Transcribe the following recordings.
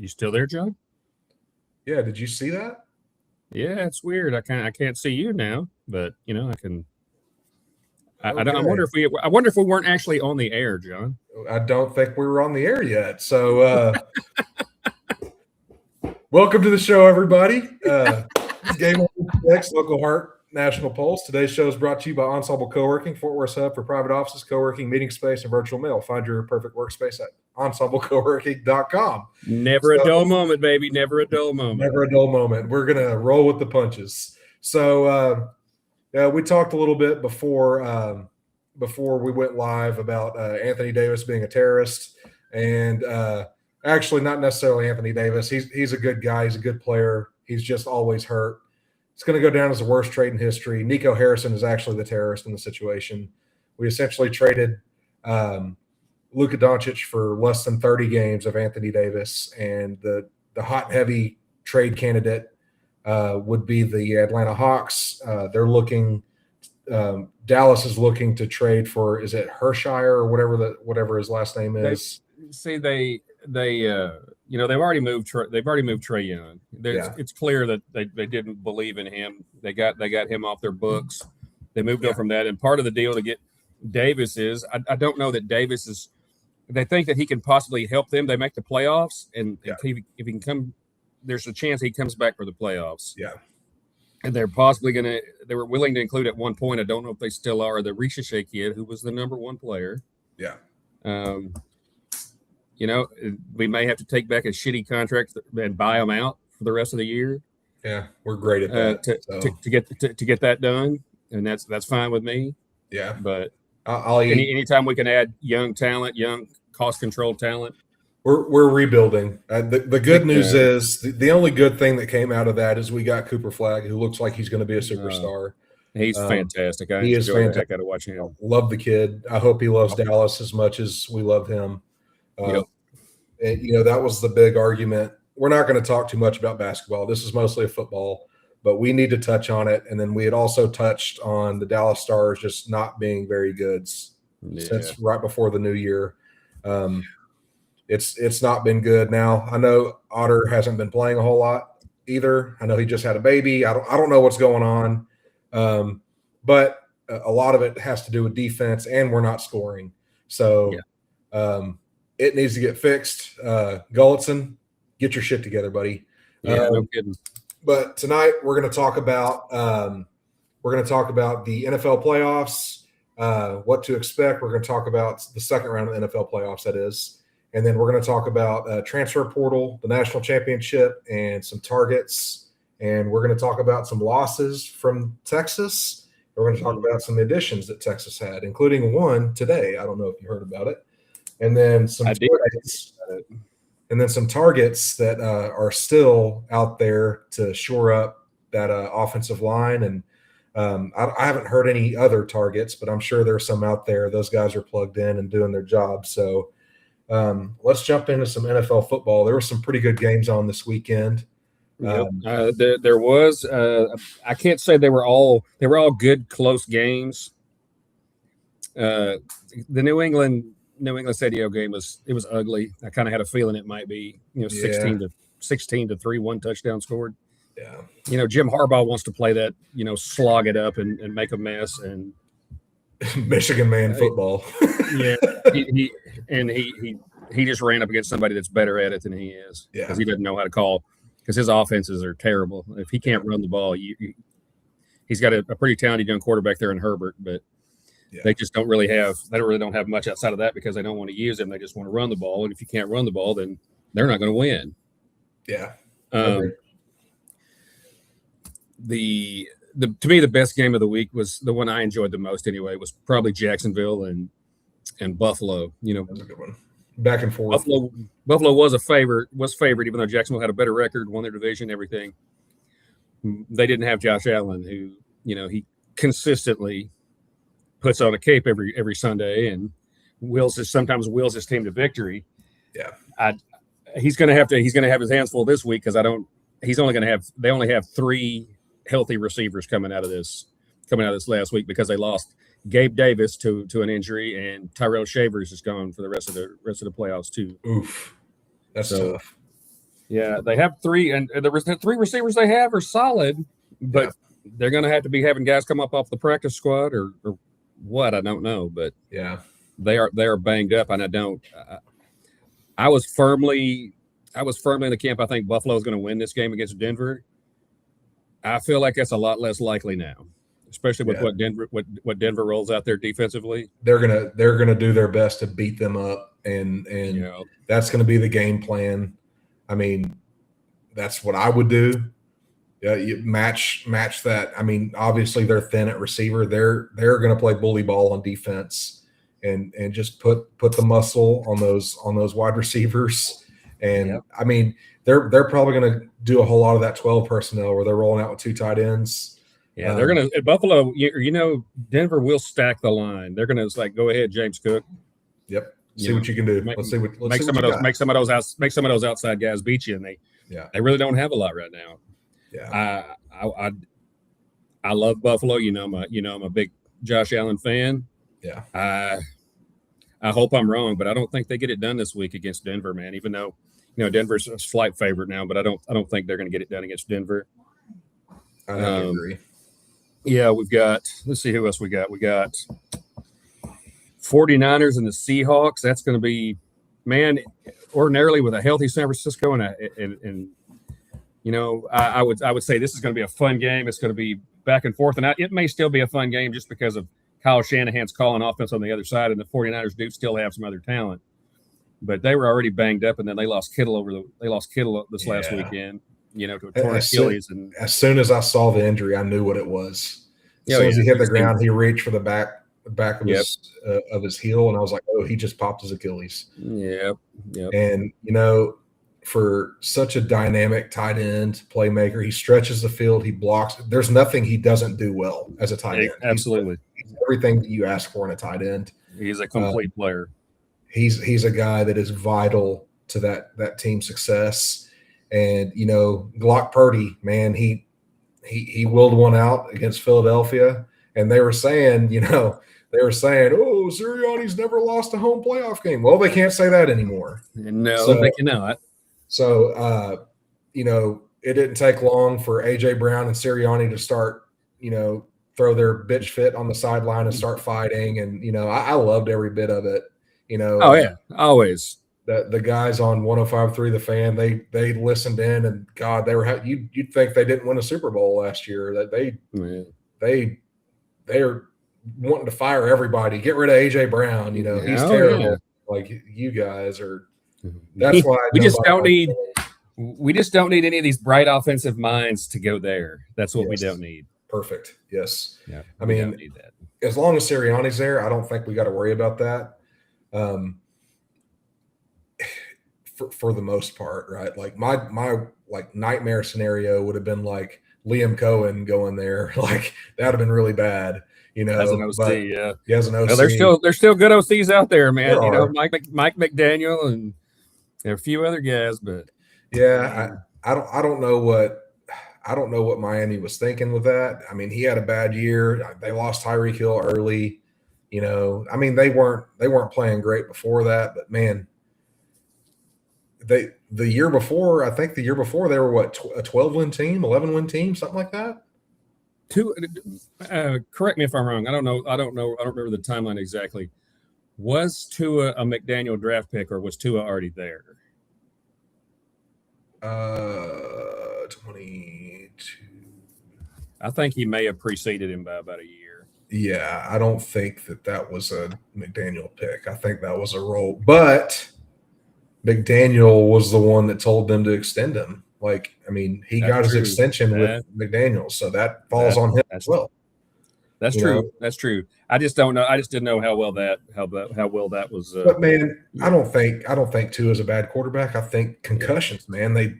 You still there, John? Yeah, did you see that? Yeah, it's weird. I can't see you now, but I can. Okay. I wonder if we weren't actually on the air, John. I don't think we were on the air yet. So, welcome to the show, everybody. Game on NTX, Local Heart National Pulse. Today's show is brought to you by Ensemble Co-working, Fort Worth Hub for private offices, co-working, meeting space, and virtual mail. Find your perfect workspace at ensemblecoworking.com. Never a dull moment, baby. Never a dull moment. Never a dull moment. We're going to roll with the punches. So, we talked a little bit before we went live about Anthony Davis being a terrorist, and actually not necessarily Anthony Davis. He's a good guy. He's a good player. He's just always hurt. It's going to go down as the worst trade in history. Nico Harrison is actually the terrorist in the situation. We essentially traded Luka Doncic for less than 30 games of Anthony Davis, and the hot and heavy trade candidate would be the Atlanta Hawks. They're looking. Dallas is looking to trade for, is it Hershire or whatever his last name is? They've already moved. They've already moved Trae Young. It's clear that they didn't believe in him. They got him off their books. They moved on from that. And part of the deal to get Davis is I don't know that Davis is. They think that he can possibly help them. They make the playoffs, and if he can come, there's a chance he comes back for the playoffs. Yeah. And they're possibly they were willing to include at one point, I don't know if they still are, the Ricochet kid, who was the number one player. Yeah. We may have to take back a shitty contract and buy them out for the rest of the year. Yeah, we're great at that. To get that done, and that's fine with me. Yeah. But anytime we can add young talent, young cost-controlled talent. We're rebuilding. The good news is the only good thing that came out of that is we got Cooper Flagg, who looks like he's going to be a superstar. He's fantastic. He is fantastic. I got to watch him. Love the kid. I hope he loves Dallas as much as we love him. And, that was the big argument. We're not going to talk too much about basketball. This is mostly a football, but we need to touch on it. And then we had also touched on the Dallas Stars just not being very good since right before the new year. It's not been good. Now, I know Otter hasn't been playing a whole lot either. I know he just had a baby. I don't know what's going on. But a lot of it has to do with defense, and we're not scoring. So it needs to get fixed. Gulletson, get your shit together, buddy. Yeah, no kidding. But tonight we're going to talk about the NFL playoffs, what to expect. We're going to talk about the second round of the NFL playoffs, that is. And then we're going to talk about transfer portal, the national championship, and some targets. And we're going to talk about some losses from Texas. We're going to talk about some additions that Texas had, including one today. I don't know if you heard about it. And then some targets that are still out there to shore up that offensive line. And I haven't heard any other targets, but I'm sure there's some out there. Those guys are plugged in and doing their job. So let's jump into some NFL football. There were some pretty good games on this weekend. There was. I can't say they were all good, close games. The New England Stadium game was ugly. I kind of had a feeling it might be 16 to 3, one touchdown scored. Yeah. Jim Harbaugh wants to play that slog it up and make a mess, and Michigan man football. He just ran up against somebody that's better at it than he is, because he doesn't know how to call, because his offenses are terrible. If he can't run the ball, he's got a pretty talented young quarterback there in Herbert, but they just don't really have much outside of that, because they don't want to use him. They just want to run the ball, and if you can't run the ball, then they're not going to win. Yeah. To me, the best game of the week was the one I enjoyed the most. Anyway, was probably Jacksonville and Buffalo. That's a good one. Back and forth. Buffalo was favored, even though Jacksonville had a better record, won their division, everything. They didn't have Josh Allen, who he consistently puts on a cape every Sunday and sometimes wills his team to victory. Yeah, he's going to have his hands full this week, because they only have 3 healthy receivers coming out of this last week, because they lost Gabe Davis to an injury, and Tyrell Shavers is gone for the rest of the playoffs too. Oof, that's tough. Yeah, they have three, and the three receivers they have are solid, but they're going to have to be having guys come up off the practice squad or what, I don't know. But they are banged up, and I don't. I was firmly in the camp. I think Buffalo is going to win this game against Denver. I feel like that's a lot less likely now, especially with what Denver rolls out there defensively. They're gonna do their best to beat them up, and that's going to be the game plan. I mean, that's what I would do. Yeah, you match that. I mean, obviously they're thin at receiver. They're going to play bully ball on defense, and just put the muscle on those wide receivers. And I mean, they're probably going to do a whole lot of that 12 personnel where they're rolling out with 2 tight ends. Yeah, they're going to at Buffalo. Denver will stack the line. They're going to go ahead, James Cook. Yep. See what you can do. Let's make some of those outside guys beat you, and they really don't have a lot right now. Yeah. I love Buffalo. I'm a big Josh Allen fan. Yeah. I hope I'm wrong, but I don't think they get it done this week against Denver, man. Even though Denver's a slight favorite now, but I don't think they're going to get it done against Denver. I agree. Yeah, let's see who else we got. We got 49ers and the Seahawks. That's going to be, man, ordinarily with a healthy San Francisco and I would say this is going to be a fun game. It's going to be back and forth, and it may still be a fun game just because of Kyle Shanahan's calling offense on the other side, and the 49ers do still have some other talent. But they were already banged up, and then they lost Kittle this last weekend, to a torn Achilles. And as soon as I saw the injury, I knew what it was. As soon as he hit the ground, he reached for the back of his heel, and I was like, oh, he just popped his Achilles. Yep. And for such a dynamic tight end playmaker, he stretches the field, he blocks. There's nothing he doesn't do well as a tight end. Absolutely. He's everything that you ask for in a tight end. He's a complete player. He's a guy that is vital to that team's success. And Glock Purdy, man, he willed one out against Philadelphia, and they were saying, oh, Sirianni's never lost a home playoff game. Well, they can't say that anymore. No, they cannot. So, it didn't take long for A.J. Brown and Sirianni to start, throw their bitch fit on the sideline and start fighting. And, I loved every bit of it. Oh, yeah, always. The guys on 105.3 The Fan, they listened in, and God, they were you'd think they didn't win a Super Bowl last year. That they're wanting to fire everybody, get rid of A.J. Brown. He's terrible. Yeah. Like you guys are. That's why we just don't need any of these bright offensive minds to go there. That's what we don't need. Perfect. Yes. Yeah. I mean, don't need that. As long as Sirianni's there, I don't think we got to worry about that. For the most part, right? Like my nightmare scenario would have been like Liam Cohen going there. Like that would have been really bad. As an OC, He has an OC. Well, there's still good OCs out there, man. Mike McDaniel and a few other guys, but I don't know what Miami was thinking with that. I mean, he had a bad year. They lost Tyreek Hill early. I mean, they weren't playing great before that, but man, the year before they were what, a 12-win team, 11-win team, something like that. Correct me if I'm wrong. I don't know. I don't remember the timeline exactly. Was Tua a McDaniel draft pick, or was Tua already there? 22. I think he may have preceded him by about a year. Yeah, I don't think that was a McDaniel pick. I think that was a role, but McDaniel was the one that told them to extend him. Like, I mean, he got his extension with McDaniel, so that falls on him as well. That's true. That's true. I just don't know. I just didn't know how well that was. But man, I don't think Tua is a bad quarterback. I think concussions, man, they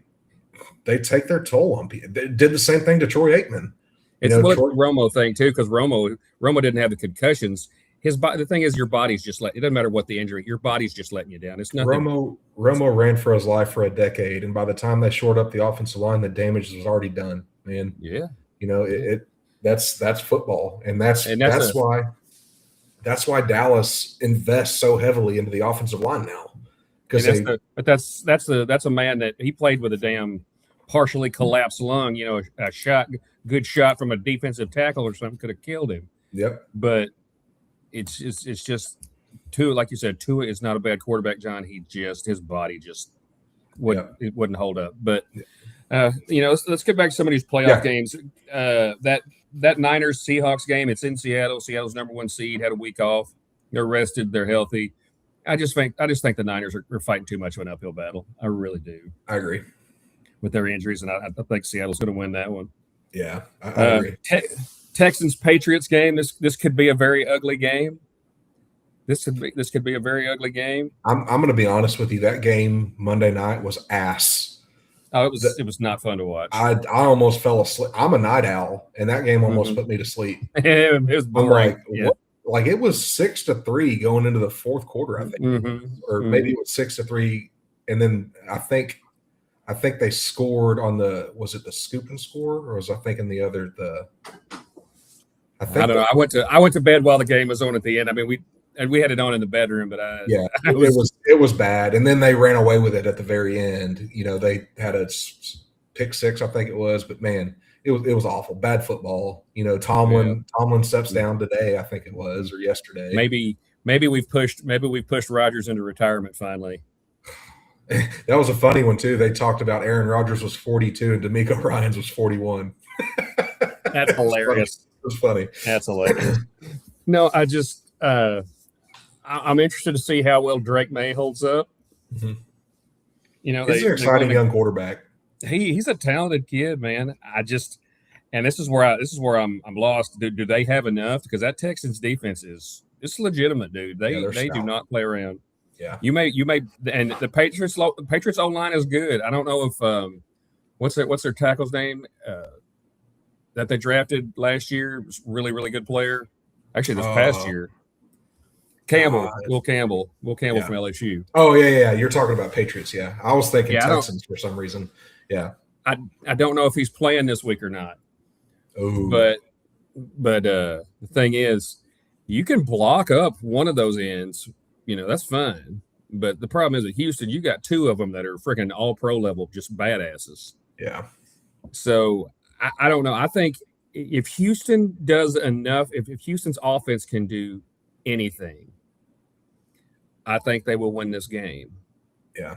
take their toll on people. They did the same thing to Troy Aikman. It's the Romo thing too, because Romo didn't have the concussions. The thing is, your body's just it doesn't matter what the injury, your body's just letting you down. It's nothing. Romo ran for his life for a decade, and by the time they shored up the offensive line, the damage was already done. Man, that's football, and that's why Dallas invests so heavily into the offensive line now, That's a man that he played with a damn partially collapsed lung. A good shot from a defensive tackle or something could have killed him. Yep. But it's just Tua, like you said, Tua is not a bad quarterback, John. His body just it wouldn't hold up. But let's get back to some of these playoff games. That Niners Seahawks game, it's in Seattle. Seattle's number 1 seed, had a week off. They're rested, they're healthy. I just think the Niners are fighting too much of an uphill battle. I really do. I agree with their injuries, and I think Seattle's going to win that one. Yeah, I agree. Texans Patriots game. This could be a very ugly game. This could be a very ugly game. I'm going to be honest with you. That game Monday night was ass. Oh, it was not fun to watch. I almost fell asleep. I'm a night owl, and that game almost put me to sleep. It was boring. What? Like it was 6-3 going into the fourth quarter, I think, or maybe it was 6-3, and then I think they scored on was it the scoop and score, or was I thinking the other I don't know. I went to bed while the game was on at the end. I mean, we had it on in the bedroom, but it was bad, and then they ran away with it at the very end. They had a pick six, I think it was, but man, it was awful. Bad football. Tomlin steps down today, I think it was, or yesterday. Maybe we've pushed Rodgers into retirement finally. That was a funny one too. They talked about Aaron Rodgers was 42 and D'Amico Ryans was 41. That's hilarious. It was funny. That's hilarious. No, I'm interested to see how well Drake May holds up. Mm-hmm. He's an exciting young quarterback. He's a talented kid, man. And this is where I'm lost. Do they have enough? Because that Texans defense it's legitimate, dude. They do not play around. Yeah. You may, and the Patriots O-line is good. I don't know if what's their tackle's name that they drafted last year. Was really, really good player. Actually, this past year. Will Campbell from LSU. Oh yeah. You're talking about Patriots. Yeah, I was thinking Texans for some reason. Yeah, I don't know if he's playing this week or not. Oh, but the thing is, you can block up one of those ends. That's fine. But the problem is at Houston, you got 2 of them that are freaking all pro level, just badasses. Yeah. So I don't know. I think if Houston does enough, if Houston's offense can do anything, I think they will win this game. Yeah.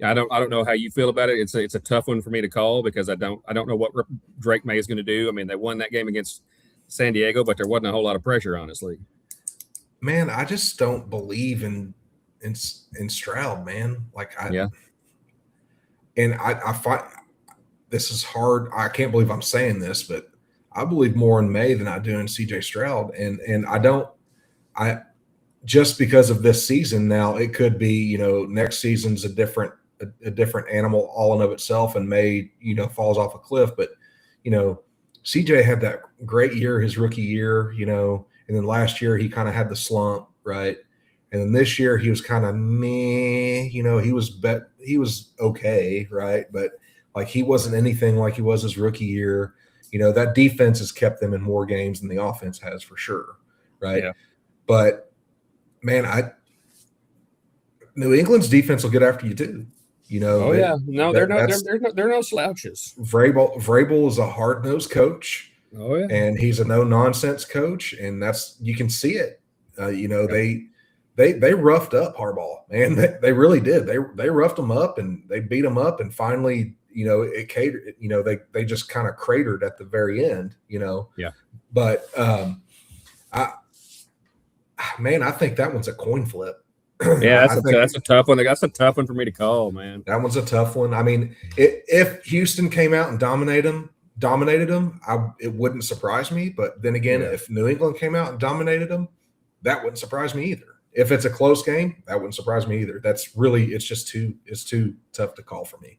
I don't know how you feel about it. It's a tough one for me to call because I don't know what Drake May is going to do. I mean, they won that game against San Diego, but there wasn't a whole lot of pressure, honestly. Man, I just don't believe in Stroud, man. I find this is hard. I can't believe I'm saying this, but I believe more in May than I do in CJ Stroud. And I just because of this season now, it could be, next season's a different animal all in of itself, and May, falls off a cliff. But, CJ had that great year, his rookie year, and then last year he kind of had the slump, right? And then this year he was kind of meh, he was okay, right? But like he wasn't anything like he was his rookie year. That defense has kept them in more games than the offense has for sure, right? Yeah. But man, New England's defense will get after you too. Oh yeah, no, they're no slouches. Vrabel is a hard-nosed coach. Oh yeah, and he's a no-nonsense coach, and you can see it. They roughed up Harbaugh, man. They really did. They roughed him up and they beat him up, and finally, it catered. They just kind of cratered at the very end. Yeah. But I think that one's a coin flip. Yeah, that's a tough one. That's a tough one for me to call, man. That one's a tough one. I mean, if Houston came out and dominated them, it wouldn't surprise me. But then again, if New England came out and dominated them, that wouldn't surprise me either. If it's a close game, that wouldn't surprise me either. It's too tough to call for me.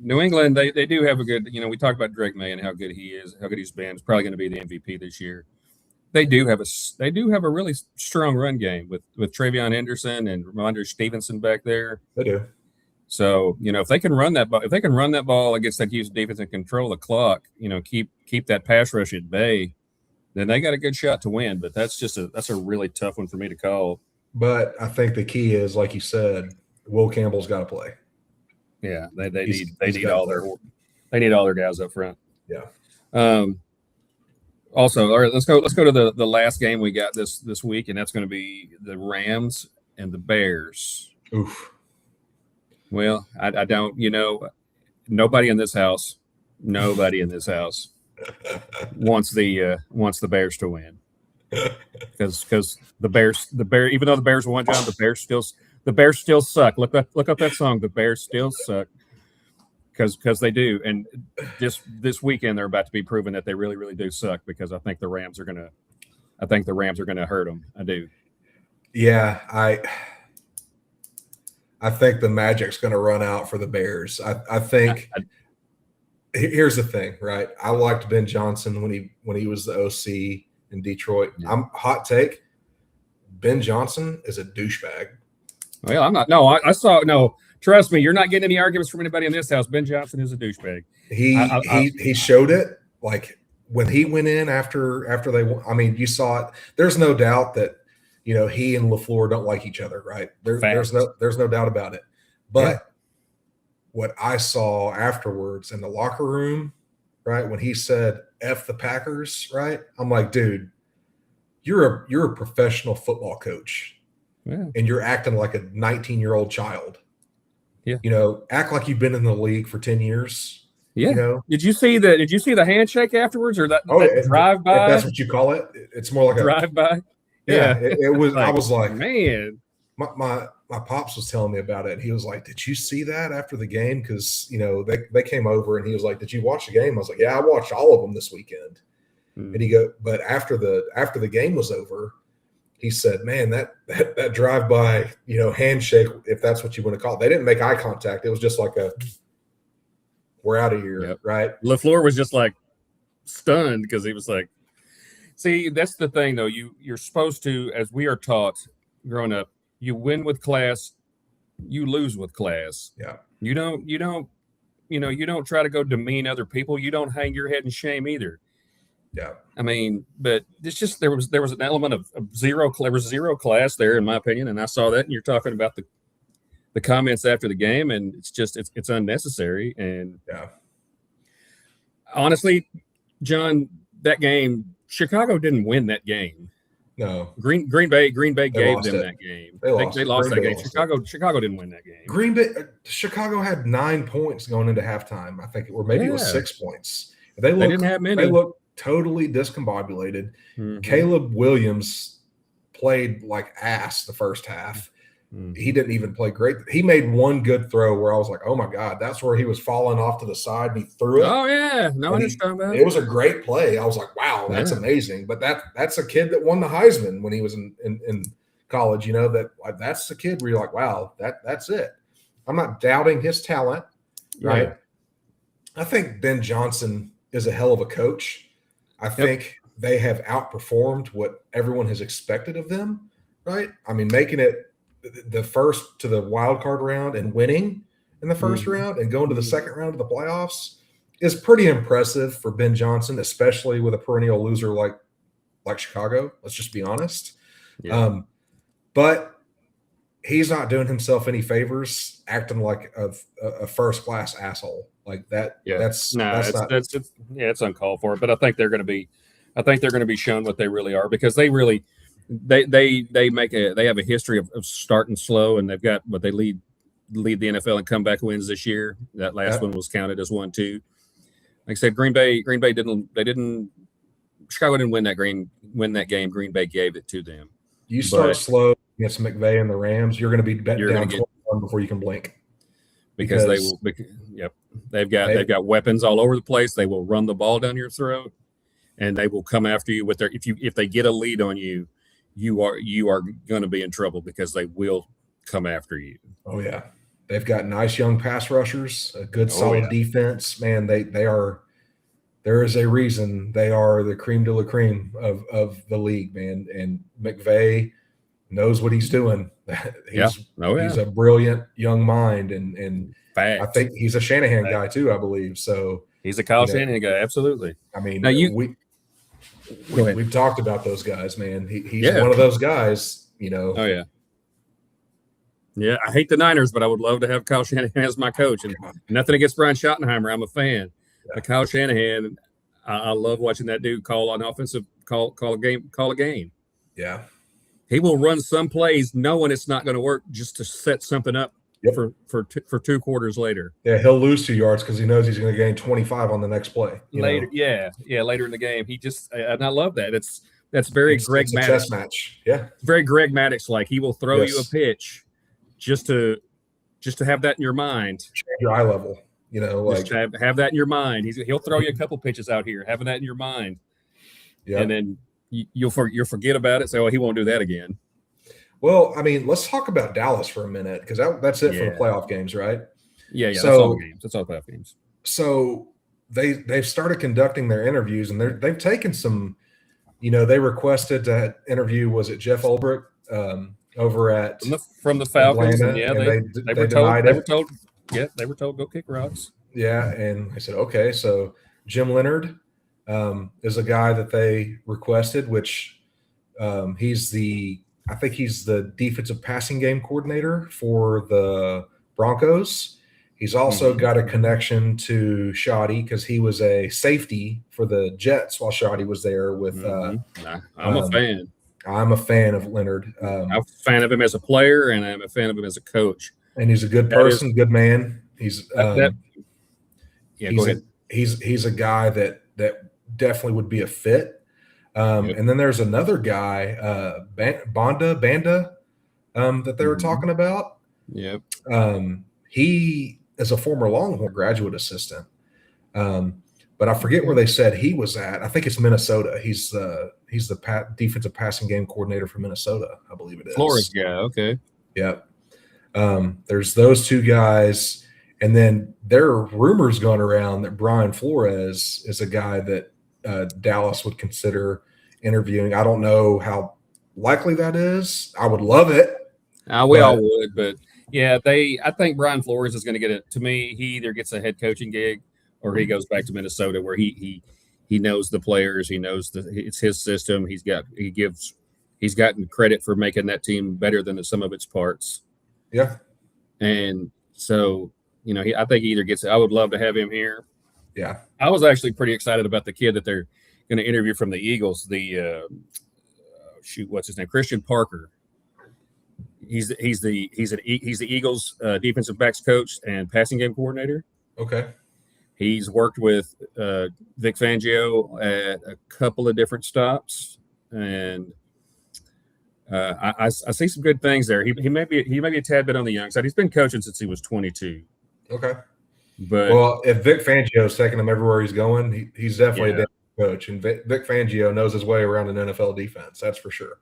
New England, they do have a good. We talked about Drake May and how good he is, how good he's been. He's probably going to be the MVP this year. They do have a really strong run game with Travion Henderson and Ramondre Stevenson back there. They do. So if they can run that ball against that Houston defense and control the clock, keep that pass rush at bay, then they got a good shot to win. But that's a really tough one for me to call. But I think the key is, like you said, Will Campbell's got to play. Yeah, they need all their guys up front. Yeah. Also, all right, let's go to the last game we got this week, and that's going to be the Rams and the Bears. Oof. Well, I don't, nobody in this house wants the Bears to win, because the Bears, even though the Bears won, John, the Bears still suck. Look up that song. The Bears still suck, because they do. And this weekend they're about to be proven that they really, really do suck, because I think the Rams are gonna hurt them. I do. Yeah, I think the magic's going to run out for the Bears. I think here's the thing, right? I liked Ben Johnson when he was the OC in Detroit. Yeah. Hot take. Ben Johnson is a douchebag. Well, I'm not. No, I saw. No, trust me, you're not getting any arguments from anybody in this house. Ben Johnson is a douchebag. He showed it, like when he went in after they. I mean, you saw it. There's no doubt that he and LaFleur don't like each other, right? There's no doubt about it. But what I saw afterwards in the locker room, right, when he said "F the Packers," right? I'm like, dude, you're a professional football coach. Yeah. And you're acting like a 19-year-old child. Yeah. Act like you've been in the league for 10 years. Yeah. Did you see the handshake afterwards, or that drive by? If that's what you call it. It's more like a drive by. Yeah. It was. I was like, man. My pops was telling me about it, and he was like, "Did you see that after the game?" Because they came over, and he was like, "Did you watch the game?" I was like, "Yeah, I watched all of them this weekend." And he go, but after the game was over, he said, "Man, that drive by, handshake, if that's what you want to call it, they didn't make eye contact. It was just like a, we're out of here, right?" LaFleur was just like stunned, because he was like, "See, that's the thing, though. You're supposed to, as we are taught growing up, you win with class, you lose with class. Yeah, you don't try to go demean other people. You don't hang your head in shame either." Yeah, I mean, but it's just there was an element of zero class there, in my opinion, and I saw that. And you're talking about the comments after the game, and it's unnecessary. And honestly, John, that game, Chicago didn't win that game. No, Green Bay gave them that game. They lost that game. Chicago didn't win that game. Chicago had 9 points going into halftime, I think, or maybe it was 6 points. They didn't have many. They looked totally discombobulated. Mm-hmm. Caleb Williams played like ass the first half. Mm-hmm. He didn't even play great. He made one good throw where I was like, "Oh my God," that's where he was falling off to the side and he threw it. Oh yeah, no, I understand that. It was a great play. I was like, "Wow, that's amazing." But that's a kid that won the Heisman when he was in college. That's the kid where you're like, "Wow, that's it." I'm not doubting his talent, right? I think Ben Johnson is a hell of a coach. I think they have outperformed what everyone has expected of them, right? I mean, making it the first to the wild card round and winning in the first round and going to the second round of the playoffs is pretty impressive for Ben Johnson, especially with a perennial loser like Chicago. Let's just be honest. Yeah. But he's not doing himself any favors acting like a first-class asshole like that. Yeah. That's it's uncalled for. But I think they're going to be shown what they really are, because they really they have a history of starting slow, and they've got what they lead the NFL in comeback wins this year. That last one was counted as 1-2. Like I said, Green Bay Chicago didn't win that game. Green Bay gave it to them. You start slow against McVay and the Rams, you're going to be betting down 21 before you can blink. Because they will. They've got weapons all over the place. They will run the ball down your throat, and they will come after you with their. If they get a lead on you, you are going to be in trouble, because they will come after you. Oh yeah, they've got nice young pass rushers, a good solid defense. Man, they are. There is a reason they are the cream de la cream of the league, man. And McVay knows what he's doing. He's a brilliant young mind, and I think he's a Shanahan guy too, I believe. So he's a Kyle Shanahan guy, absolutely. I mean, we've talked about those guys, man. He's one of those guys, Oh yeah. Yeah, I hate the Niners, but I would love to have Kyle Shanahan as my coach. And nothing against Brian Schottenheimer, I'm a fan. Yeah. But Kyle Shanahan, I love watching that dude call an offensive call a game. Yeah, he will run some plays knowing it's not going to work just to set something up for 2 quarters later. Yeah, he'll lose 2 yards because he knows he's going to gain 25 on the next play. Later in the game. He just and I love that. That's very Greg Maddux. It's a chess match. Yeah, very Greg Maddux like. He will throw you a pitch just to have that in your mind. Change your eye level. Just have that in your mind. He'll throw you a couple pitches out here, having that in your mind. Yeah, and then you'll forget about it. So he won't do that again. Well, I mean, let's talk about Dallas for a minute because that's it for the playoff games, right? Yeah. So, that's all the games. That's all the playoff games. So they've started conducting their interviews, and they've taken some. They requested to interview. Was it Jeff Ulbrich over at from the Falcons? Atlanta, and they were told. They were told go kick rocks. Yeah, and I said okay. So Jim Leonard is a guy that they requested, which I think he's the defensive passing game coordinator for the Broncos. He's also got a connection to Shoddy because he was a safety for the Jets while Shoddy was there with I'm a fan. I'm a fan of Leonard. I'm a fan of him as a player, and I'm a fan of him as a coach. And he's a good person, good man. He's go ahead. He's a guy that definitely would be a fit. And then there's another guy, Banda, that they were talking about. Yep. He is a former Longhorn graduate assistant. But I forget where they said he was at. I think it's Minnesota. He's the defensive passing game coordinator for Minnesota, I believe it is. Flores guy, okay. Yep. There's those two guys. And then there are rumors going around that Brian Flores is a guy that Dallas would consider interviewing. I don't know how likely that is. I would love it. We all would, but yeah, I think Brian Flores is going to get it. To me, he either gets a head coaching gig or he goes back to Minnesota where he knows the players. He knows it's his system. He's gotten credit for making that team better than the sum of its parts. Yeah. And so, I think he either gets it. I would love to have him here. Yeah. I was actually pretty excited about the kid that they're going to interview from the Eagles. The what's his name? Christian Parker. He's the Eagles defensive backs coach and passing game coordinator. Okay. He's worked with Vic Fangio at a couple of different stops, and I see some good things there. He may be a tad bit on the young side. He's been coaching since he was 22. Okay. But if Vic Fangio's taking him everywhere he's going, he's definitely a damn coach, and Vic Fangio knows his way around an NFL defense. That's for sure.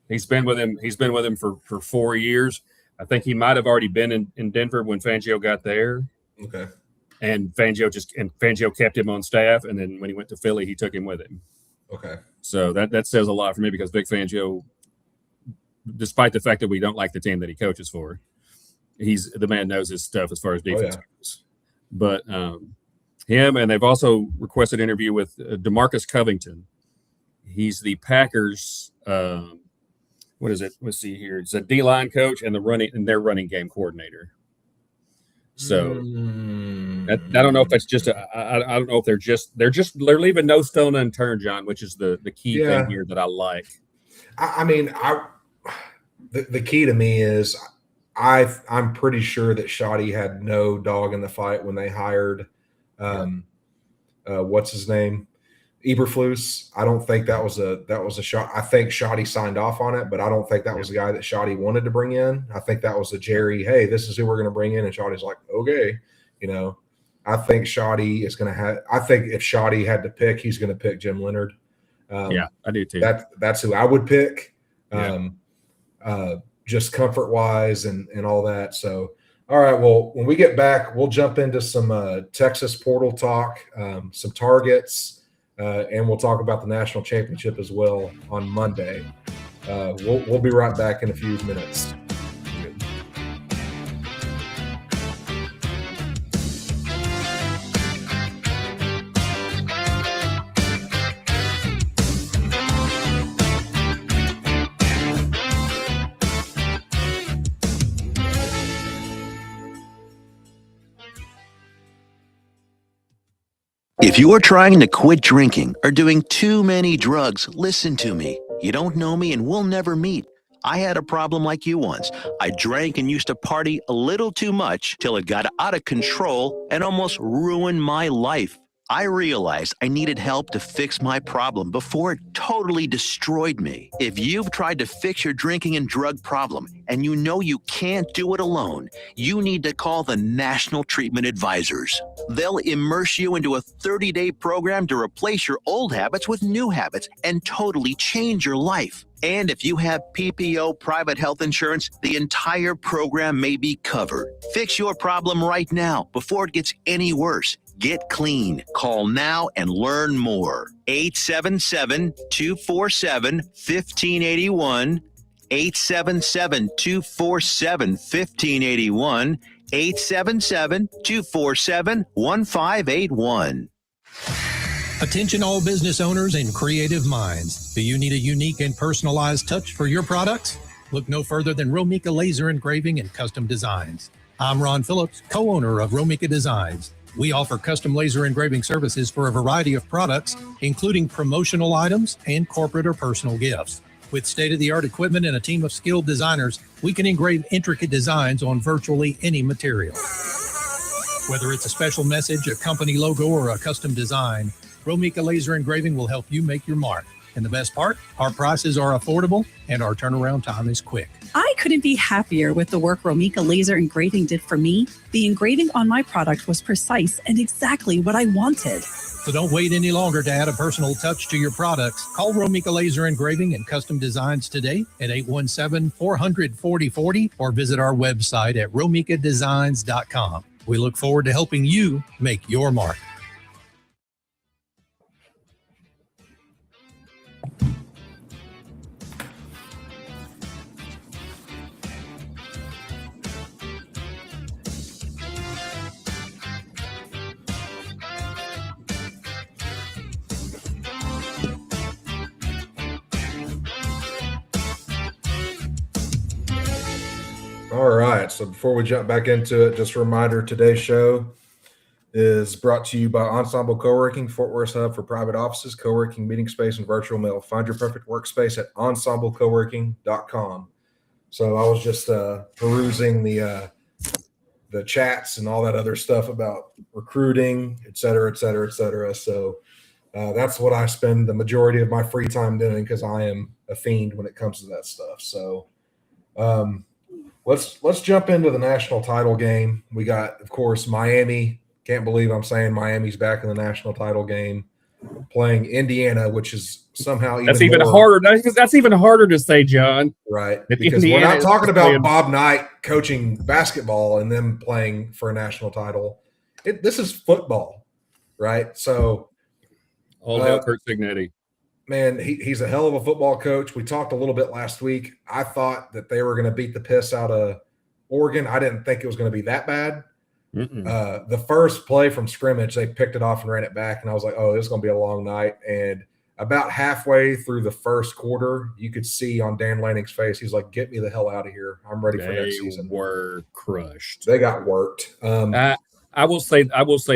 He's been with him for 4 years. I think he might have already been in Denver when Fangio got there. Okay. And Fangio kept him on staff, and then when he went to Philly, he took him with him. Okay. So that says a lot for me because Vic Fangio, despite the fact that we don't like the team that he coaches for, the man knows his stuff as far as defense goes. But him, and they've also requested an interview with DeMarcus Covington. He's the Packers. What is it? Let's see here. It's a D-line coach and their running game coordinator. So I don't know if that's just I don't know if they're leaving no stone unturned, John, which is the key thing here that I like. I mean, the key to me is I'm pretty sure that Shoddy had no dog in the fight when they hired what's his name? Eberflus. I don't think that was a shot. I think Shoddy signed off on it, but I don't think that was the guy that Shoddy wanted to bring in. I think that was a Jerry, hey, this is who we're going to bring in. And Shoddy's like, okay, I think Shoddy is going to have, I think if Shoddy had to pick, he's going to pick Jim Leonard. I do too. That's who I would pick. Yeah. Just comfort wise and all that. So, all right. Well, when we get back, we'll jump into some Texas portal talk, some targets, and we'll talk about the national championship as well on Monday. We'll be right back in a few minutes. If you are trying to quit drinking or doing too many drugs, listen to me. You don't know me and we'll never meet. I had a problem like you once. I drank and used to party a little too much till it got out of control and almost ruined my life. I realized I needed help to fix my problem before it totally destroyed me. If you've tried to fix your drinking and drug problem and you know you can't do it alone, you need to call the National Treatment Advisors. They'll immerse you into a 30-day program to replace your old habits with new habits and totally change your life. And if you have PPO private health insurance, the entire program may be covered. Fix your problem right now before it gets any worse. Get clean. Call now and learn more. 877-247-1581. 877-247-1581. 877-247-1581. Attention all business owners and creative minds. Do you need a unique and personalized touch for your products? Look no further than Romika Laser Engraving and Custom Designs. I'm Ron Phillips, co-owner of Romika Designs. We offer custom laser engraving services for a variety of products, including promotional items and corporate or personal gifts. With state-of-the-art equipment and a team of skilled designers, we can engrave intricate designs on virtually any material. Whether it's a special message, a company logo, or a custom design, Romika Laser Engraving will help you make your mark. And the best part, our prices are affordable and our turnaround time is quick. I couldn't be happier with the work Romika Laser Engraving did for me. The engraving on my product was precise and exactly what I wanted. So don't wait any longer to add a personal touch to your products. Call Romika Laser Engraving and Custom Designs today at 817-400-4040 or visit our website at romikadesigns.com. We look forward to helping you make your mark. All right. So before we jump back into it, just a reminder, today's show is brought to you by Ensemble Co-working, Fort Worth hub for private offices, co-working, meeting space, and virtual mail. Find your perfect workspace at ensemblecoworking.com. So I was just perusing the chats and all that other stuff about recruiting, et cetera, et cetera, et cetera. So that's what I spend the majority of my free time doing because I am a fiend when it comes to that stuff. So let's jump into the national title game. We got, of course, Miami. Can't believe I'm saying Miami's back in the national title game, playing Indiana, which is somehow even harder. That's even harder to say, John. Right, because we're not talking about Bob Knight coaching basketball and them playing for a national title. This is football, right? So, all hail Kurt Signetti. Man, he's a hell of a football coach. We talked a little bit last week. I thought that they were going to beat the piss out of Oregon. I didn't think it was going to be that bad. The first play from scrimmage, they picked it off and ran it back, and I was like, oh, this is going to be a long night. And about halfway through the first quarter, you could see on Dan Lanning's face, he's like, get me the hell out of here. I'm ready for next season. They were crushed. They got worked. I will say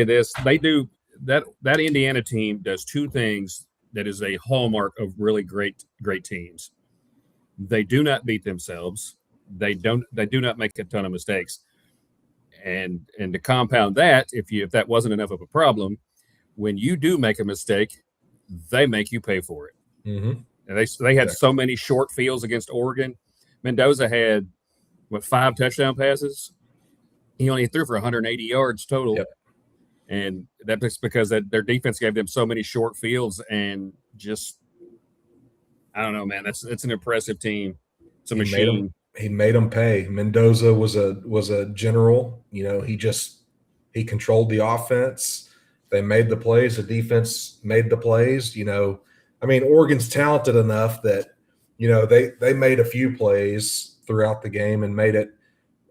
this. They do that Indiana team does two things that is a hallmark of really great teams. They do not beat themselves. They do not make a ton of mistakes. And to compound that, if that wasn't enough of a problem, when you do make a mistake, they make you pay for it. Mm-hmm. And they had so many short fields against Oregon. Mendoza had 5 touchdown passes. He only threw for 180 yards total. Yep. And that's because their defense gave them so many short fields and just, I don't know, man. It's an impressive team. It's a machine. He made them pay. Mendoza was a general. You know, he controlled the offense. They made the plays. The defense made the plays. You know, I mean, Oregon's talented enough that, you know, they made a few plays throughout the game and made it,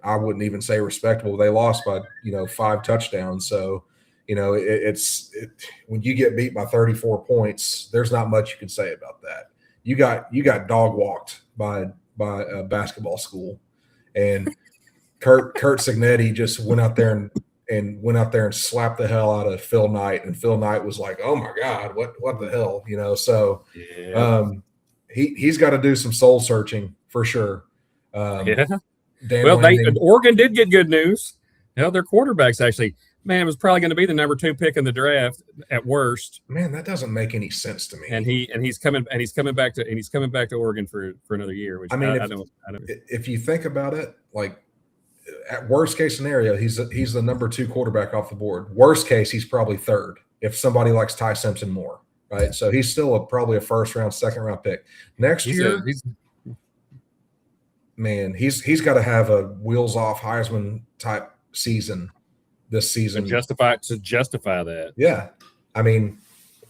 I wouldn't even say respectable. They lost by, 5 touchdowns. So, it's when you get beat by 34 points, there's not much you can say about that. You got dog walked by a basketball school, and Kurt Signetti just went out there and went out there and slapped the hell out of Phil Knight. And Phil Knight was like, "Oh my God, what the hell?" So he's got to do some soul searching for sure. Oregon did get good news. Their quarterback's actually, man, was probably going to be the number 2 pick in the draft at worst. Man, that doesn't make any sense to me. And he's coming back to Oregon for another year. Which if you think about it, like at worst case scenario, he's the number 2 quarterback off the board. Worst case, he's probably 3rd if somebody likes Ty Simpson more, right? So he's still probably a 1st round, 2nd round pick next year. Man, he's got to have a wheels off Heisman type season this season to justify that. Yeah, I mean,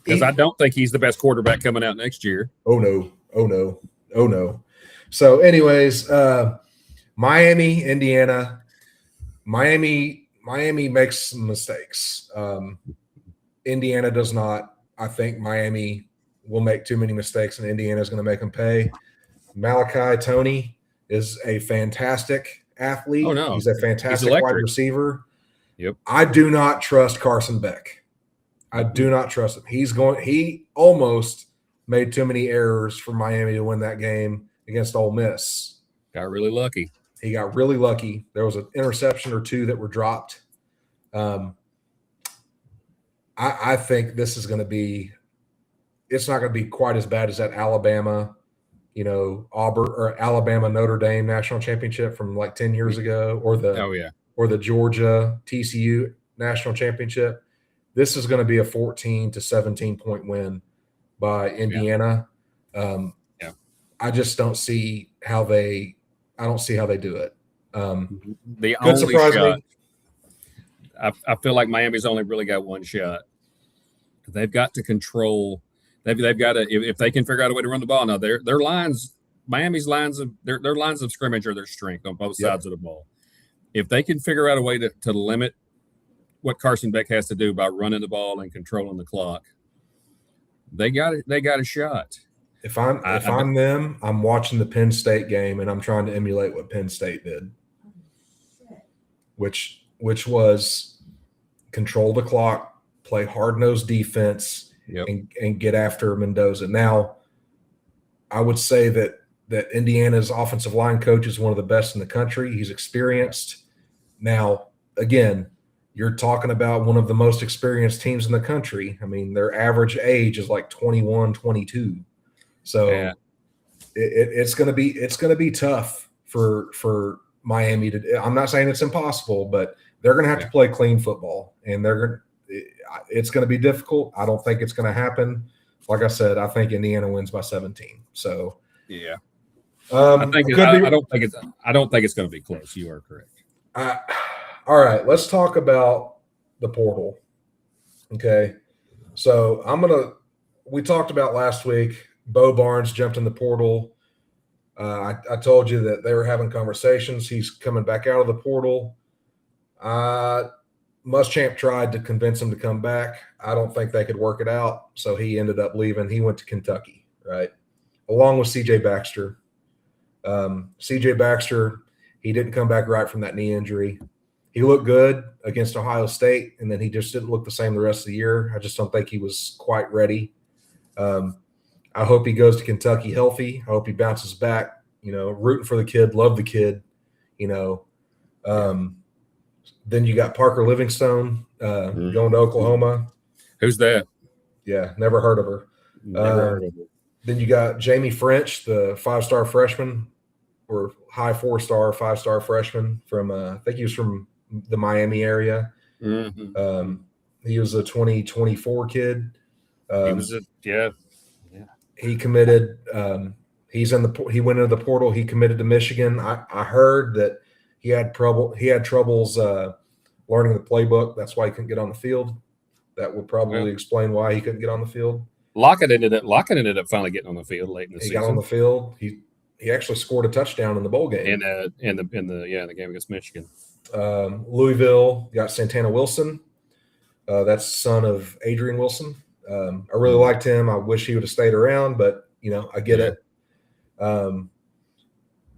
because I don't think he's the best quarterback coming out next year. Oh no. So, anyways, Miami, Indiana. Miami makes some mistakes. Indiana does not. I think Miami will make too many mistakes, and Indiana is going to make them pay. Malachi Toney is a fantastic athlete. Oh, no. He's a fantastic wide receiver. Yep. I do not trust Carson Beck. I do not trust him. He almost made too many errors for Miami to win that game against Ole Miss. Got really lucky. He got really lucky. There was an interception or 2 that were dropped. I think this is going to be – it's not going to be quite as bad as that Alabama – Auburn or Alabama Notre Dame national championship from like 10 years ago, or the Georgia TCU national championship. This is going to be a 14 to 17 point win by Indiana. I just don't see how they do it. The only shot, I feel like Miami's only really got one shot. They've got to control. They've got to, if they can figure out a way to run the ball. Now their lines, Miami's lines of their lines of scrimmage are their strength on both sides of the ball. If they can figure out a way to limit what Carson Beck has to do by running the ball and controlling the clock, they got a shot. If I'm them, I'm watching the Penn State game and I'm trying to emulate what Penn State did, which was control the clock, play hard-nosed defense. Yep. And get after Mendoza. Now, I would say that Indiana's offensive line coach is one of the best in the country. He's experienced. Now, again, you're talking about one of the most experienced teams in the country. I mean, their average age is like 21, 22. So it's going to be tough for Miami to. I'm not saying it's impossible, but they're going to have to play clean football, and it's going to be difficult. I don't think it's going to happen. Like I said, I think Indiana wins by 17. So I don't think it's going to be close. You are correct. All right, let's talk about the portal. Okay, so we talked about last week. Bo Barnes jumped in the portal. I told you that they were having conversations. He's coming back out of the portal. Muschamp tried to convince him to come back. I don't think they could work it out, so he ended up leaving. He went to Kentucky, right, along with C.J. Baxter. C.J. Baxter, he didn't come back right from that knee injury. He looked good against Ohio State, and then he just didn't look the same the rest of the year. I just don't think he was quite ready. I hope he goes to Kentucky healthy. I hope he bounces back, rooting for the kid, love the kid, Then you got Parker Livingstone going to Oklahoma. Who's that? Yeah, never heard of her. Never heard of her. Then you got Jamie French, the 5-star freshman, or high 4-star, 5-star freshman from I think he was from the Miami area. Mm-hmm. He was a 2024 kid. He committed. He went into the portal. He committed to Michigan. I heard that he had troubles learning the playbook. That's why he couldn't get on the field. That would probably explain why he couldn't get on the field. Lockett ended up finally getting on the field late in the season. He got on the field. He actually scored a touchdown in the bowl game. In the game against Michigan. Louisville got Santana Wilson. That's son of Adrian Wilson. I really liked him. I wish he would have stayed around, but I get it.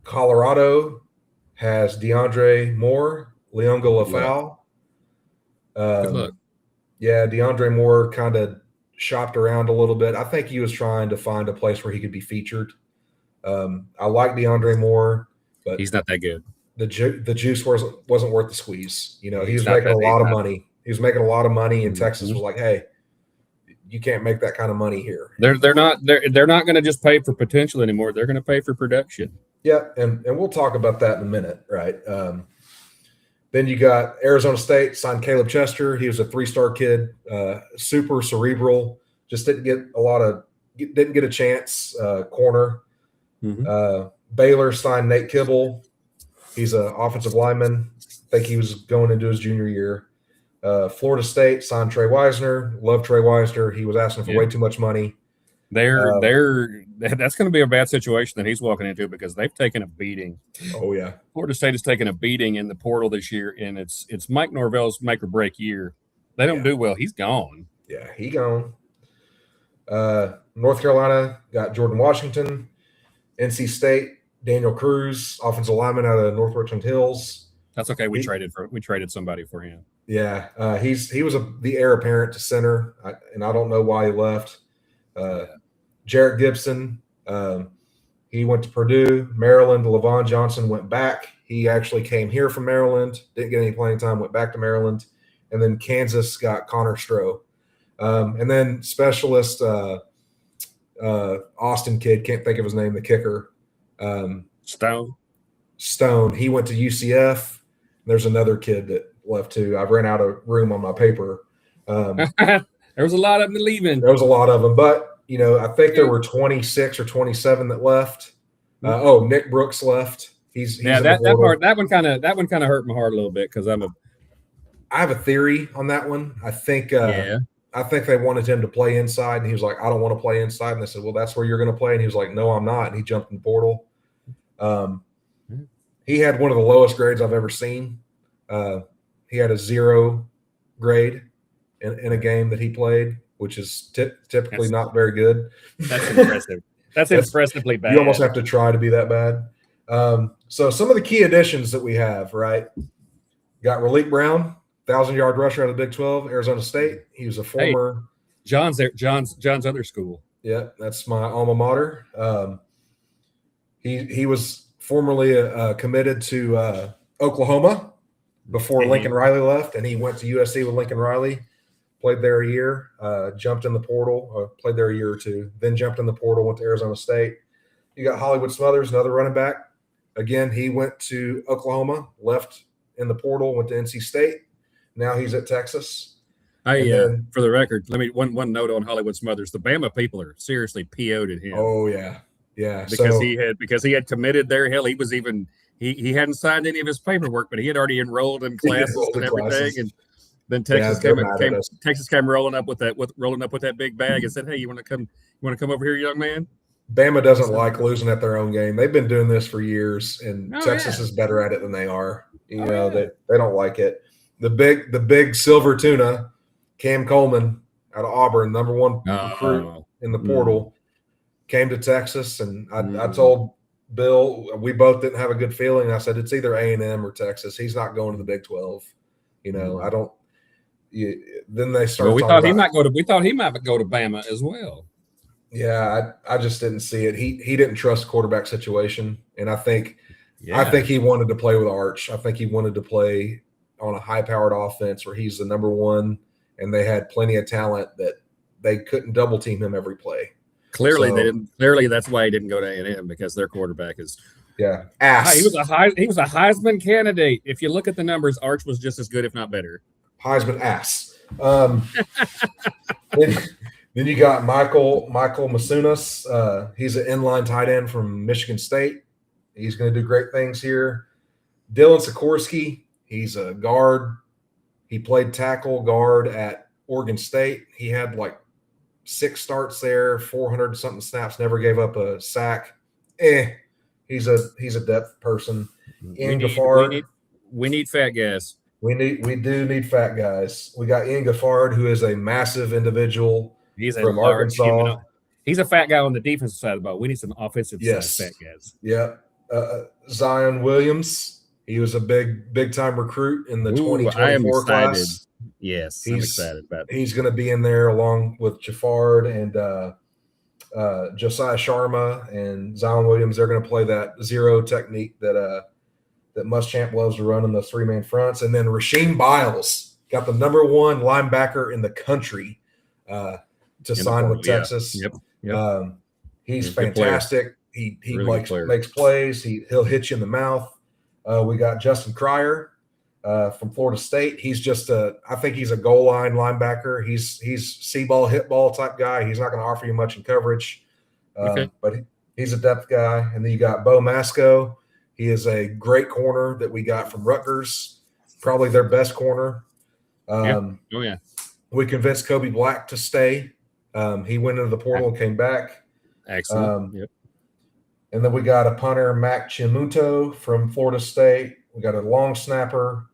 Colorado has DeAndre Moore, Leongo Lafau. Good luck. Yeah, DeAndre Moore kind of shopped around a little bit. I think he was trying to find a place where he could be featured. I like DeAndre Moore, but He's not that good. The juice wasn't worth the squeeze. You know, he was He's not making a that- lot he's of not- money. He was making a lot of money, and Mhm. Texas was like, "Hey, you can't make that kind of money here." They're not going to just pay for potential anymore. They're going to pay for production. Yeah, and we'll talk about that in a minute, right? Then you got Arizona State signed Caleb Chester. He was a 3-star kid, super cerebral. Just didn't get a chance. Corner. Baylor signed Nate Kibble. He's an offensive lineman. I think he was going into his junior year. Florida State signed Trey Wisner. Love Trey Wisner. He was asking for way too much money. That's going to be a bad situation that he's walking into because they've taken a beating. Oh yeah, Florida State has taken a beating in the portal this year, and it's Mike Norvell's make or break year. They don't do well. He's gone. Yeah, he gone. North Carolina got Jordan Washington. NC State, Daniel Cruz, offensive lineman out of North Richmond Hills. That's okay. We traded somebody for him. Yeah, he was the heir apparent to center, and I don't know why he left. Jarrett Gibson, he went to Purdue. Maryland, Lawhon Johnson went back. He actually came here from Maryland, didn't get any playing time, went back to Maryland. And then Kansas got Connor Stroh. And then specialist Austin kid, can't think of his name, the kicker. Stone. He went to UCF. There's another kid that left too. I've ran out of room on my paper. There was a lot of them leaving. There was a lot of them, but you know, I think there were 26 or 27 that left. Nick Brooks left. He's that one kind of hurt my heart a little bit because I have a theory on that one. I think they wanted him to play inside, and he was like, "I don't want to play inside." And they said, "Well, that's where you're going to play." And he was like, "No, I'm not." And he jumped in the portal. He had one of the lowest grades I've ever seen. He had a 0 grade in a game that he played, which is typically not very good. That's impressive. That's impressively bad. You almost have to try to be that bad. So some of the key additions that we have, right? Got Raleek Brown, 1,000-yard rusher out of the Big 12, Arizona State. He was a former John's other school. Yeah, that's my alma mater. He was formerly committed to Oklahoma before Lincoln Riley left, and he went to USC with Lincoln Riley. Played there a year, jumped in the portal, played there a year or two, then jumped in the portal, went to Arizona State. You got Hollywood Smothers, another running back. Again, he went to Oklahoma, left in the portal, went to NC State. Now he's at Texas. For the record, let me one note on Hollywood Smothers. The Bama people are seriously PO'd at him. Oh yeah. Because he had committed there. Hell, he was even he hadn't signed any of his paperwork, but he had already enrolled in classes and everything. And then Texas came rolling up with that big bag and said, "Hey, you want to come over here, young man?" Bama doesn't like losing at their own game. They've been doing this for years, and Texas is better at it than they are. They don't like it. The big silver tuna, Cam Coleman out of Auburn, number 1 recruit in the portal, came to Texas, and I told Bill, we both didn't have a good feeling. I said it's either A&M or Texas. He's not going to the Big 12. I don't. Then they started. Well, we thought he might go to Bama as well. Yeah, I just didn't see it. He didn't trust the quarterback situation, and I think he wanted to play with Arch. I think he wanted to play on a high-powered offense where he's the number 1, and they had plenty of talent that they couldn't double team him every play. Clearly, they didn't. Clearly, that's why he didn't go to A&M, because their quarterback is ass. He was a Heisman candidate. If you look at the numbers, Arch was just as good, if not better. Heisman ass. Then you got Michael Masunas. He's an inline tight end from Michigan State. He's going to do great things here. Dylan Sikorsky, he's a guard. He played tackle guard at Oregon State. He had like 6 starts there, 400 something snaps, never gave up a sack. He's a depth person. We need fat guys. We do need fat guys. We got Ian Gaffard, who is a massive individual. He's from Arkansas. He's a fat guy on the defensive side of the ball. We need some offensive side fat guys. Yeah. Zion Williams. He was a big time recruit in the 2024 class. Yes, I'm excited about it. He's going to be in there along with Jafard and Josiah Sharma and Zion Williams. They're going to play that zero technique that Muschamp loves to run in those three-man fronts. And then Rasheem Biles got the number one linebacker in the country to sign with Texas. Yeah. Yep. He's fantastic. He really makes plays. He'll hit you in the mouth. We got Justin Cryer from Florida State. He's just I think he's a goal line linebacker. He's see ball, hit ball type guy. He's not going to offer you much in coverage, but he's a depth guy. And then you got Bo Masco. He is a great corner that we got from Rutgers, probably their best corner. We convinced Kobe Black to stay. He went into the portal and came back. Excellent. And then we got a punter, Mac Chimuto from Florida State. We got a long snapper.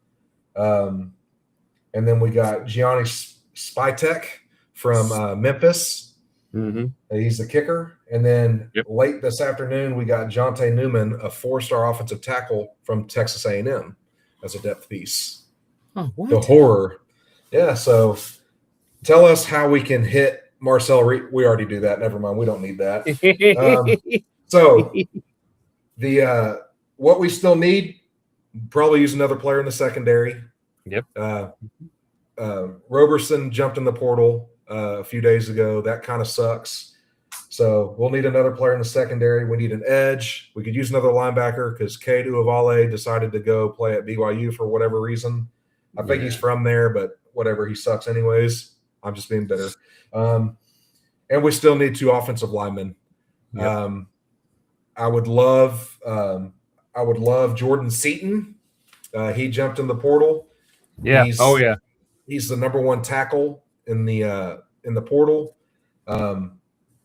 And then we got Gianni Spytek from Memphis. Mm-hmm. He's the kicker. And then late this afternoon, we got Jonte Newman, a 4-star offensive tackle from Texas A&M as a depth piece. Oh, what? The horror. Yeah, so tell us how we can hit Marcel Reed. We already do that. Never mind. We don't need that. So what we still need, probably use another player in the secondary. Yep. Roberson jumped in the portal a few days ago. That kind of sucks. So we'll need another player in the secondary. We need an edge. We could use another linebacker because Cade Uvalde decided to go play at BYU for whatever reason. I think he's from there, but whatever. He sucks anyways. I'm just being bitter. And we still need 2 offensive linemen. Yep. I would love Jordan Seaton. He jumped in the portal. Yeah. He's the number 1 tackle in the portal.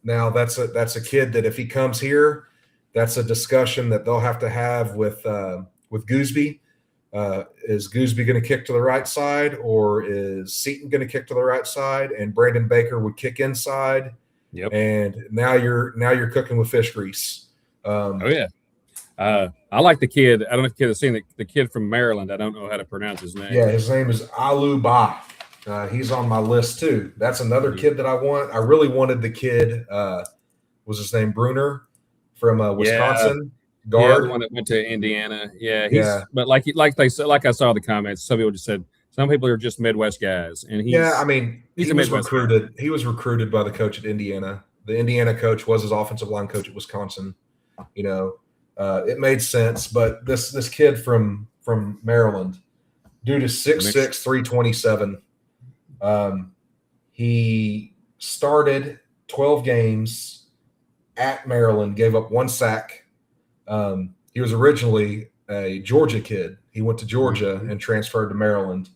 Now that's a kid that if he comes here, that's a discussion that they'll have to have with Gooseby. Is Gooseby going to kick to the right side, or is Seaton going to kick to the right side? And Brandon Baker would kick inside. Yep. And now you're cooking with fish grease. I like the kid. I don't know if you have seen the kid from Maryland. I don't know how to pronounce his name. Yeah, his name is Alu Ba. He's on my list too. That's another kid that I want. I really wanted the kid. Was his name Bruner from Wisconsin? Guard. The one that went to Indiana. But like I said, like I saw the comments, some people just said some people are just Midwest guys, and he was recruited. He was recruited by the coach at Indiana. The Indiana coach was his offensive line coach at Wisconsin. It made sense, but this kid from Maryland, dude is 6'6", 327. He started 12 games at Maryland, gave up 1 sack. He was originally a Georgia kid. He went to Georgia and transferred to Maryland.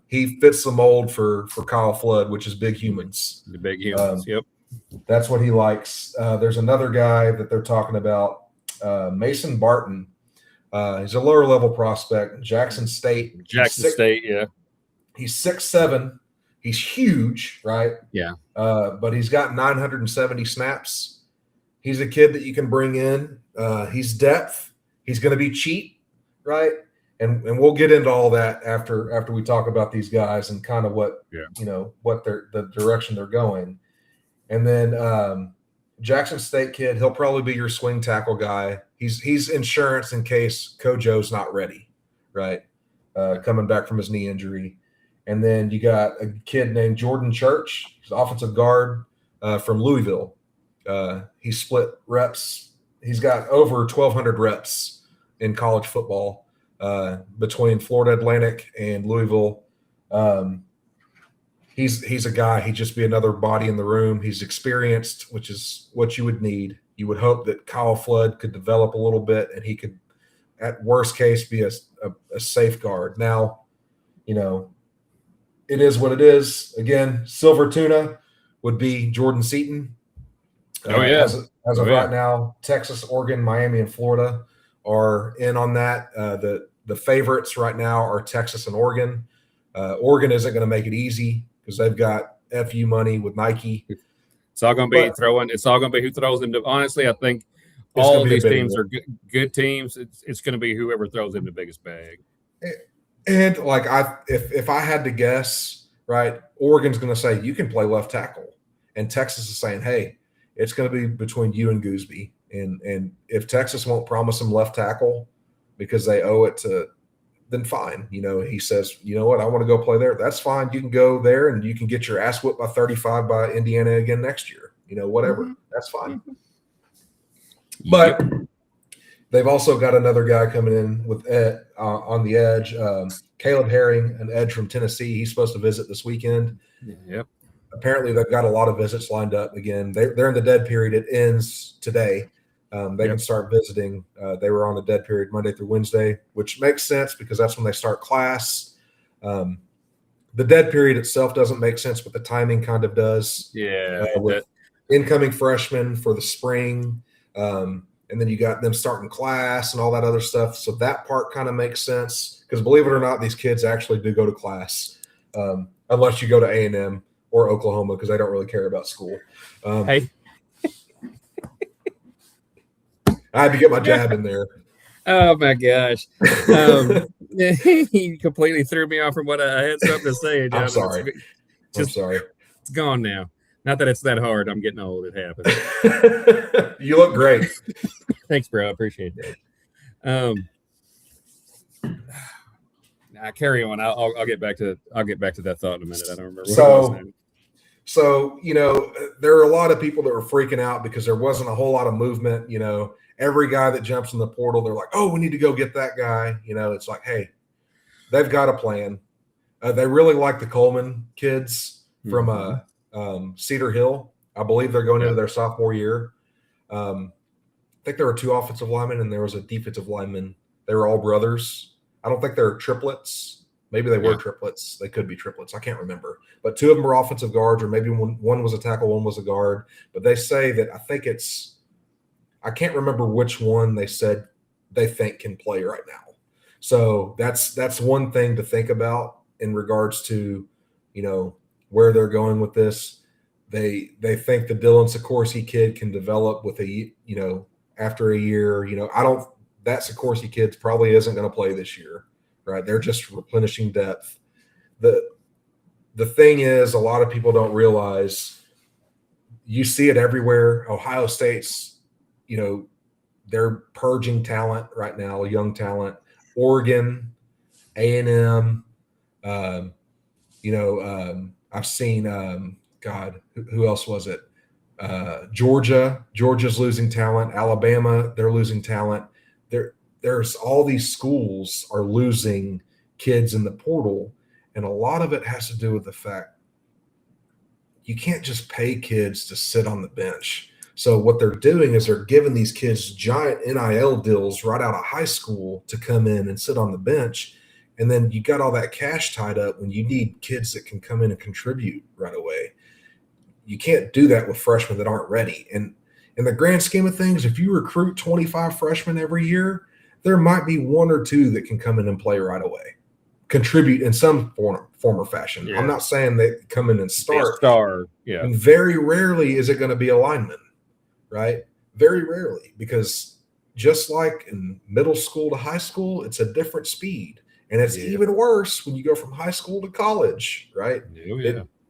He fits the mold for Kyle Flood, which is big humans. The big humans, That's what he likes. There's another guy that they're talking about, Mason Barton. He's a lower level prospect, Jackson State. He's 6'7". He's huge, right? Yeah. But he's got 970 snaps. He's a kid that you can bring in. He's depth. He's going to be cheap, right? And we'll get into all that after we talk about these guys and kind of what the direction they're going. And then Jackson State kid, he'll probably be your swing tackle guy. He's insurance in case Kojo's not ready, right? Coming back from his knee injury. And then you got a kid named Jordan Church. He's an offensive guard from Louisville. He split reps. He's got over 1,200 reps in college football between Florida Atlantic and Louisville. He's a guy. He'd just be another body in the room. He's experienced, which is what you would need. You would hope that Kyle Flood could develop a little bit, and he could, at worst case, be a safeguard. Now, it is what it is. Again, silver tuna would be Jordan Seaton. As of right now, Texas, Oregon, Miami, and Florida are in on that. The favorites right now are Texas and Oregon. Oregon isn't going to make it easy because they've got FU money with Nike. It's all going to be throwing. It's all going to be who throws them. Honestly, I think all of these teams are good teams. It's going to be whoever throws in the biggest bag. And like if I had to guess, right, Oregon's going to say you can play left tackle, and Texas is saying, hey, it's going to be between you and Gooseby. And if Texas won't promise him left tackle because they owe it to, then fine. He says, you know what, I want to go play there. That's fine. You can go there and you can get your ass whipped by 35 by Indiana again next year. Whatever. Mm-hmm. That's fine. Mm-hmm. But they've also got another guy coming in with Ed on the edge. Caleb Herring, an edge from Tennessee. He's supposed to visit this weekend. Yep. Apparently, they've got a lot of visits lined up. Again, they're in the dead period. It ends today. They can start visiting. They were on the dead period Monday through Wednesday, which makes sense because that's when they start class. The dead period itself doesn't make sense, but the timing kind of does. Yeah. With incoming freshmen for the spring, and then you got them starting class and all that other stuff. So that part kind of makes sense because believe it or not, these kids actually do go to class, unless you go to A&M or Oklahoma because they don't really care about school. Hey. I had to get my jab in there. Oh my gosh. He completely threw me off from what I had something to say. I'm sorry. I'm sorry. It's gone now. Not that it's that hard. I'm getting old. It happens. You look great. Thanks, bro. I appreciate that. Now carry on. I'll get back to that thought in a minute. I don't remember what it was now. So, there are a lot of people that were freaking out because there wasn't a whole lot of movement. Every guy that jumps in the portal, they're like, oh, we need to go get that guy. It's like, hey, they've got a plan. They really like the Coleman kids from Cedar Hill. I believe they're going into their sophomore year. I think there were 2 offensive linemen and there was a defensive lineman. They were all brothers. I don't think they're triplets. Maybe they were triplets. They could be triplets. I can't remember. But 2 of them were offensive guards, or maybe one was a tackle, one was a guard. But they say that I can't remember which one they said they think can play right now. So that's one thing to think about in regards to, where they're going with this. They think the Dylan Sikorsky kid can develop with after a year. That Sikorsky kid probably isn't going to play this year, right? They're just replenishing depth. The thing is, a lot of people don't realize, you see it everywhere. Ohio State's, they're purging talent right now, young talent. Oregon, A&M, I've seen, who else was it? Georgia's losing talent. Alabama, they're losing talent. There's all these schools are losing kids in the portal, and a lot of it has to do with the fact you can't just pay kids to sit on the bench. So what they're doing is they're giving these kids giant NIL deals right out of high school to come in and sit on the bench. And then you got all that cash tied up when you need kids that can come in and contribute right away. You can't do that with freshmen that aren't ready. And in the grand scheme of things, if you recruit 25 freshmen every year, there might be 1 or 2 that can come in and play right away, contribute in some form or fashion. Yeah. I'm not saying they come in and start. Yeah. And very rarely is it going to be a lineman. Right? Very rarely, because just like in middle school to high school, it's a different speed. And it's even worse when you go from high school to college, right?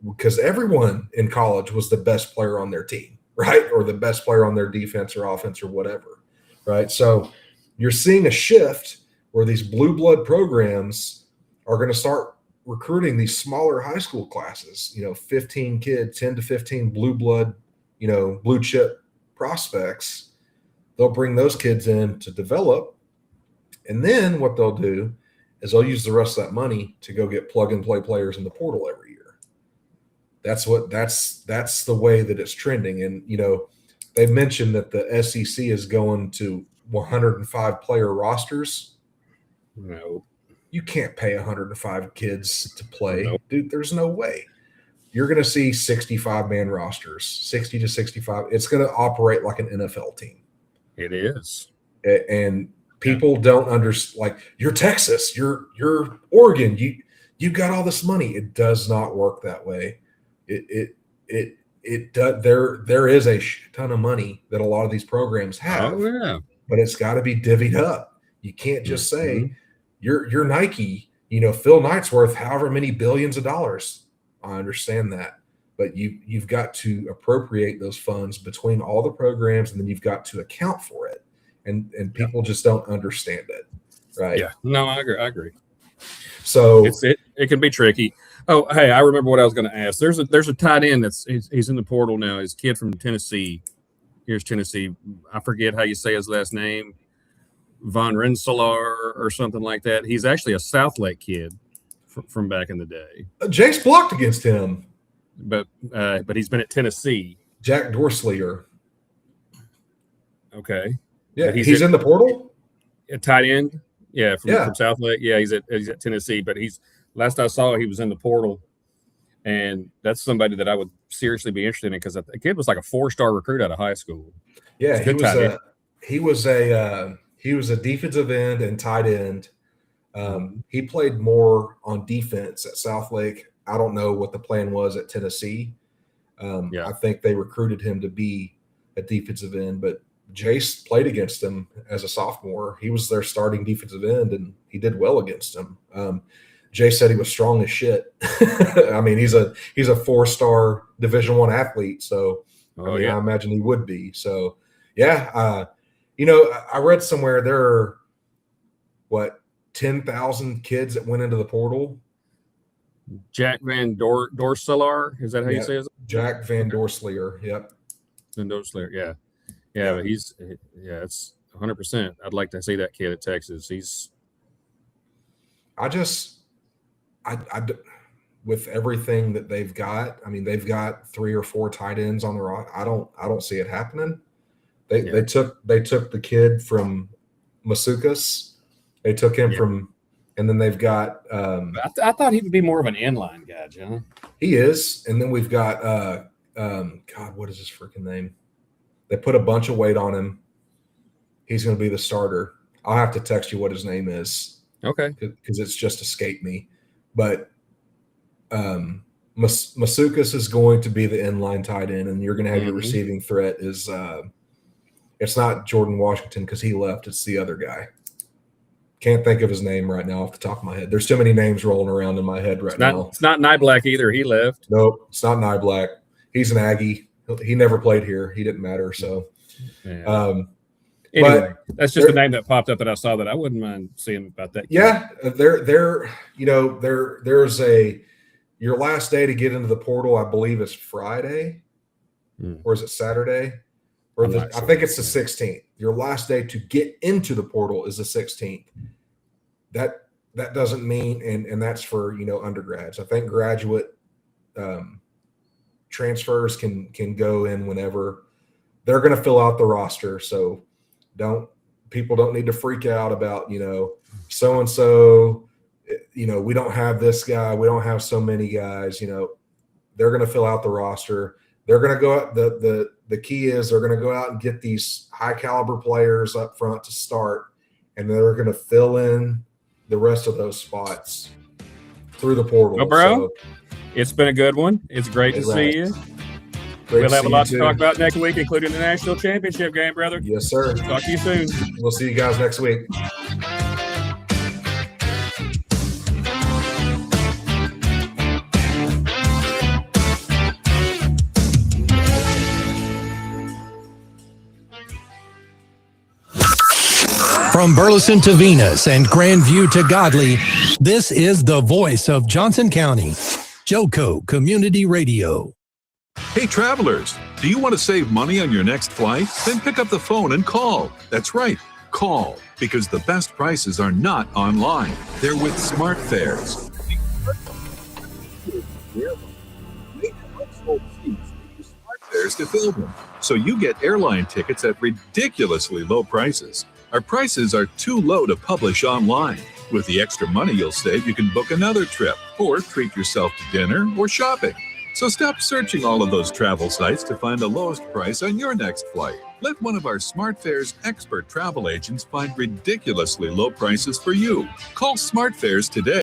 Because everyone in college was the best player on their team, right? Or the best player on their defense or offense or whatever, right? So you're seeing a shift where these blue blood programs are going to start recruiting these smaller high school classes, 15 kids, 10 to 15 blue blood, blue chip prospects. They'll bring those kids in to develop, and then what they'll do is they'll use the rest of that money to go get plug and play players in the portal every year. That's the way that it's trending. And they've mentioned that the SEC is going to 105 player rosters. No, you can't pay 105 kids to play. Nope. Dude, there's no way. You're going to see 65-man rosters, 60 to 65. It's going to operate like an NFL team. It is. And people don't understand, like, you're Texas, you're Oregon, you've got all this money. It does not work that way. There is a ton of money that a lot of these programs have. But it's got to be divvied up. You can't just say you're Nike, Phil Knight's worth however many billions of dollars. I understand that. But you've got to appropriate those funds between all the programs, and then you've got to account for it. And people just don't understand it. Right. Yeah. No, I agree. So it can be tricky. Oh, hey, I remember what I was going to ask. There's a tight end he's in the portal now. He's a kid from Tennessee. Here's Tennessee. I forget how you say his last name. Von Rensselaer or something like that. He's actually a Southlake kid from back in the day. Jake's blocked against him. But he's been at Tennessee. Jack Dorslier. Okay. Yeah, he's in the portal? A tight end. Yeah, from Southlake. Yeah, he's at Tennessee. But last I saw, he was in the portal. And that's somebody that I would seriously be interested in because the kid was like a 4-star recruit out of high school. Yeah, he was a defensive end and tight end. He played more on defense at Southlake. I don't know what the plan was at Tennessee. I think they recruited him to be a defensive end, but Jace played against him as a sophomore. He was their starting defensive end, and he did well against him. Jace said he was strong as shit. I mean, he's a 4-star Division I athlete, so I imagine he would be. So, I read somewhere there are 10,000 kids that went into the portal. Jack Van Dorselaar, is that how you say it? Jack Van Dorslier, yep. Van Dorslier, yeah. But it's 100%. I'd like to see that kid at Texas. With everything that they've got, I mean, they've got 3 or 4 tight ends on the roster. I don't see it happening. They took the kid from Masukas. They took him from. And then they've got I thought he would be more of an inline guy, John. He is. And then we've got God, what is his freaking name? They put a bunch of weight on him. He's going to be the starter. I'll have to text you what his name is. Okay. Because it's just escaped me. But Masukas is going to be the inline tight end, and you're going to have your receiving threat is it's not Jordan Washington because he left. It's the other guy. Can't think of his name right now off the top of my head. There's too many names rolling around in my head now. It's not Nyblack either. He left. Nope, it's not Nyblack. He's an Aggie. He never played here. He didn't matter. So, anyway, that's just a name that popped up that I saw that I wouldn't mind seeing about that. Yeah, there's your last day to get into the portal. I believe is Friday, or is it Saturday? I think it's the 16th. Your last day to get into the portal is the 16th. That doesn't mean, and that's for undergrads. I think graduate transfers can go in whenever. They're going to fill out the roster, so people don't need to freak out about so and so. We don't have this guy. We don't have so many guys. They're going to fill out the roster. They're going to go out. The key is they're going to go out and get these high caliber players up front to start, and they're going to fill in the rest of those spots through the portal. Well, bro, it's been a good one. It's great to see you. We'll have a lot to talk about next week, including the national championship game, brother. Yes, sir. Talk to you soon. We'll see you guys next week. From Burleson to Venus and Grandview to Godley, this is the voice of Johnson County, Joco Community Radio. Hey, travelers, do you want to save money on your next flight? Then pick up the phone and call. That's right, call, because the best prices are not online. They're with Smart Fares. Smart Fares to fill them, so you get airline tickets at ridiculously low prices. Our prices are too low to publish online. With the extra money you'll save, you can book another trip or treat yourself to dinner or shopping. So stop searching all of those travel sites to find the lowest price on your next flight. Let one of our Smart Fares expert travel agents find ridiculously low prices for you. Call Smart Fares today.